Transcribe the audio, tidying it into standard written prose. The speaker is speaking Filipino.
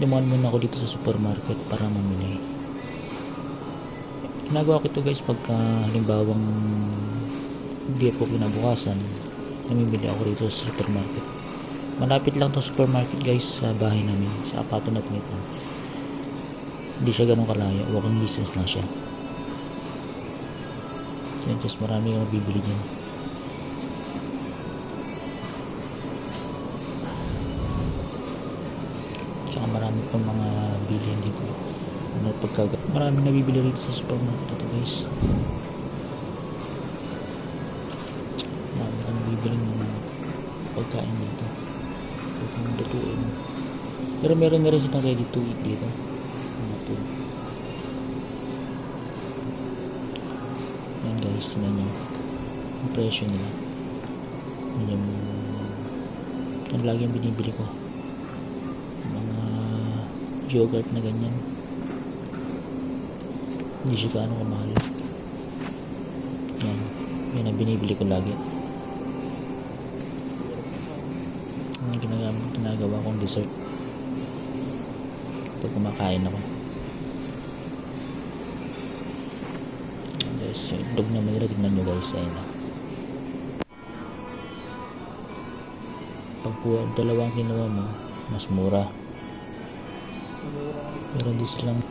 dumaan muna ako dito sa supermarket para mamili. Ginagawa ko ito guys pagka halimbawang hindi ako kinabukasan, namimili ako dito sa supermarket. Malapit lang tong supermarket guys sa bahay namin, sa apato natin ito. Hindi siya ganun kalayo, walking distance lang siya. Yan guys, marami akong mabibili dyan. Tsaka marami pang mga bilihan dito. Maraming nabibili dito sa supermarket ito guys. Marami kang nabibili ng mga pagkain dito. Pwede mong lutuin. Pero meron na rin silang ready to eat dito. Mga food. Yan guys, tingnan nyo. Ang presyo nila. Yan lagi ang binibili ko. Mga yogurt na ganyan. Hindi siya gaano kamahal. Yan ang binibili ko lagi. Ang ginagawa kong dessert pag kumakain ako. Yan guys, yung itlog naman nila, tignan nyo guys. Ayun na. Pag dalawang kinuha mo, mas mura. Pero hindi silang